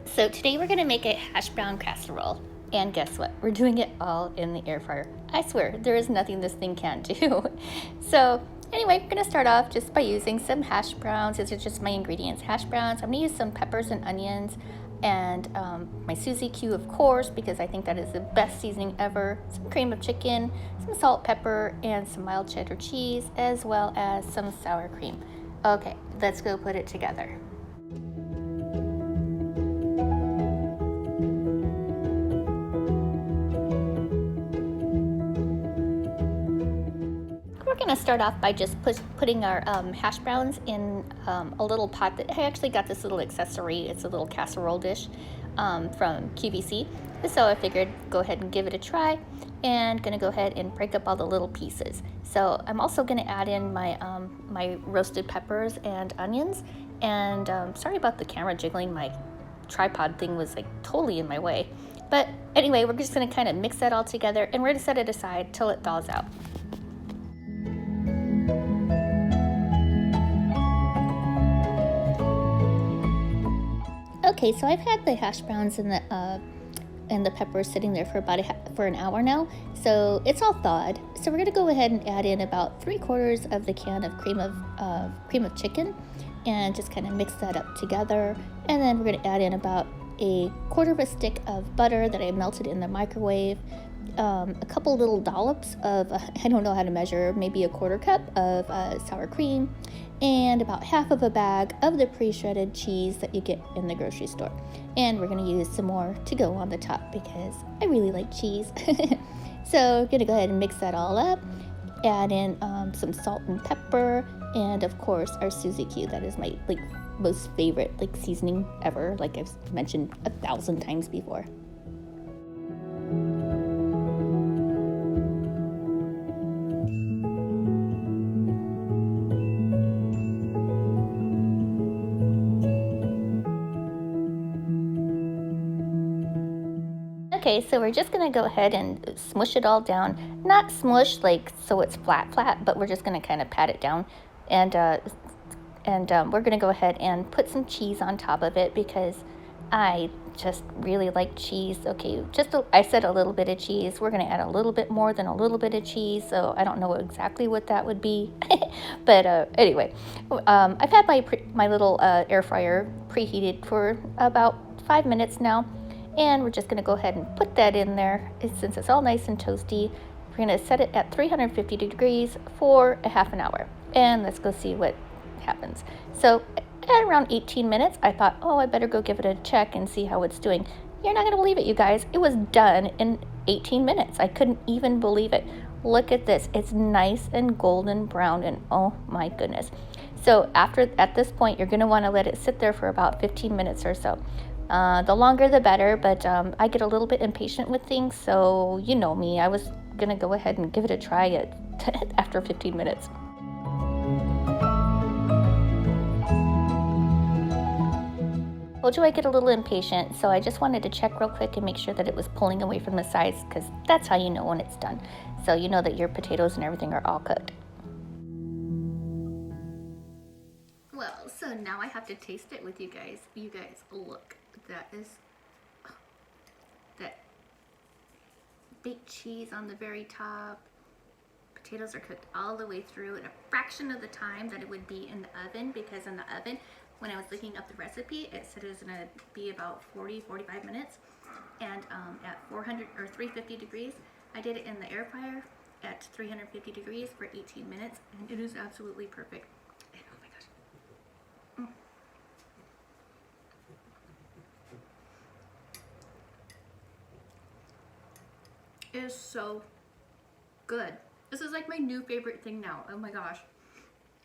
So today we're gonna make a hash brown casserole. And guess what? We're doing it all in the air fryer. I swear, there is nothing this thing can't do. So anyway, we're gonna start off just by using some hash browns. These are just my ingredients. Hash browns, I'm gonna use some peppers and onions and my Suzy Q, of course, because I think that is the best seasoning ever. Some cream of chicken, some salt, pepper, and some mild cheddar cheese, as well as some sour cream. Okay, let's go put it together. We're gonna start off by just putting our hash browns in a little pot that I actually got this little accessory. It's a little casserole dish from QVC. So I figured go ahead and give it a try, and gonna go ahead and break up all the little pieces. So I'm also gonna add in my my roasted peppers and onions. And sorry about the camera jiggling. My tripod thing was like totally in my way. But anyway, we're just gonna kind of mix that all together, and we're gonna set it aside till it thaws out. Okay, so I've had the hash browns and the peppers sitting there for about for an hour now, so it's all thawed. So we're gonna go ahead and add in about 3/4 of the can of cream of chicken, and just kind of mix that up together. And then we're gonna add in about 1/4 of a stick of butter that I melted in the microwave, a couple little dollops of I don't know how to measure, maybe 1/4 cup of sour cream, and about half of a bag of the pre-shredded cheese that you get in the grocery store. And we're going to use some more to go on the top because I really like cheese. So I'm going to go ahead and mix that all up, add in some salt and pepper, and of course our Suzy Q. That is my most favorite seasoning ever, like I've mentioned 1,000 times before. Okay, so we're just gonna go ahead and smush it all down. Not smush so it's flat, but we're just gonna kind of pat it down, and we're gonna go ahead and put some cheese on top of it because I just really like cheese. Okay, I said a little bit of cheese. We're gonna add a little bit more than a little bit of cheese, so I don't know exactly what that would be, but anyway, I've had my little air fryer preheated for about 5 minutes now. And we're just going to go ahead and put that in there. Since it's all nice and toasty, we're going to set it at 350 degrees for a half an hour. And let's go see what happens. So at around 18 minutes, I thought, oh, I better go give it a check and see how it's doing. You're not going to believe it, you guys. It was done in 18 minutes. I couldn't even believe it. Look at this. It's nice and golden brown, and oh my goodness. So at this point, you're going to want to let it sit there for about 15 minutes or so. The longer the better, but I get a little bit impatient with things, so you know me. I was gonna go ahead and give it a try after 15 minutes. Told you I get a little impatient, so I just wanted to check real quick and make sure that it was pulling away from the sides, because that's how you know when it's done. So you know that your potatoes and everything are all cooked. Well, so now I have to taste it with you guys. You guys, look. That is that baked cheese on the very top. Potatoes are cooked all the way through in a fraction of the time that it would be in the oven, because in the oven, when I was looking up the recipe, it said it was going to be about 40-45 minutes, and at 400 or 350 degrees. I did it in the air fryer at 350 degrees for 18 minutes, and it is absolutely perfect. And oh my gosh. It is so good. This is like my new favorite thing now. Oh my gosh.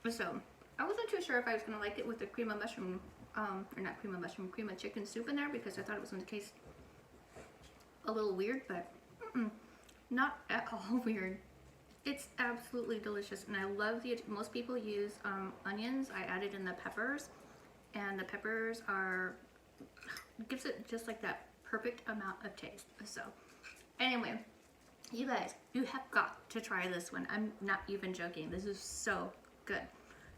So I wasn't too sure if I was gonna like it with the cream of mushroom, or not cream of mushroom, cream of chicken soup in there, because I thought it was gonna taste a little weird, but not at all weird. It's absolutely delicious, and I love most people use onions. I added in the peppers, and the peppers gives it just like that perfect amount of taste. So anyway, you guys, you have got to try this one. I'm not even joking. This is so good.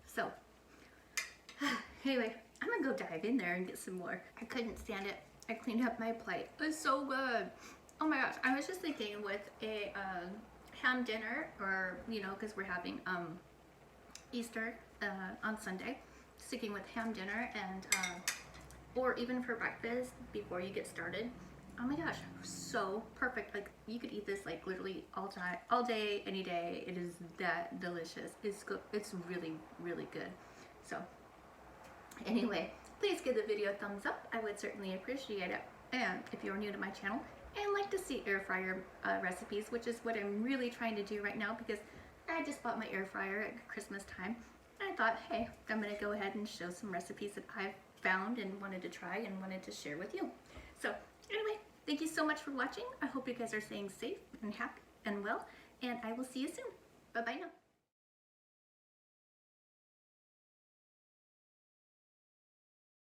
So anyway, I'm gonna go dive in there and get some more. I couldn't stand it. I cleaned up my plate. It's so good. Oh my gosh, I was just thinking with a ham dinner, or you know, because we're having Easter on Sunday, sticking with ham dinner and or even for breakfast before you get started. Oh my gosh, so perfect. Like you could eat this like literally all time, all day, any day. It is that delicious. It's good. It's really, really good. So anyway, please give the video a thumbs up. I would certainly appreciate it. And if you're new to my channel and like to see air fryer recipes, which is what I'm really trying to do right now because I just bought my air fryer at Christmas time. And I thought, hey, I'm gonna go ahead and show some recipes that I've found and wanted to try and wanted to share with you. So anyway, thank you so much for watching. I hope you guys are staying safe and happy and well, and I will see you soon. Bye-bye now.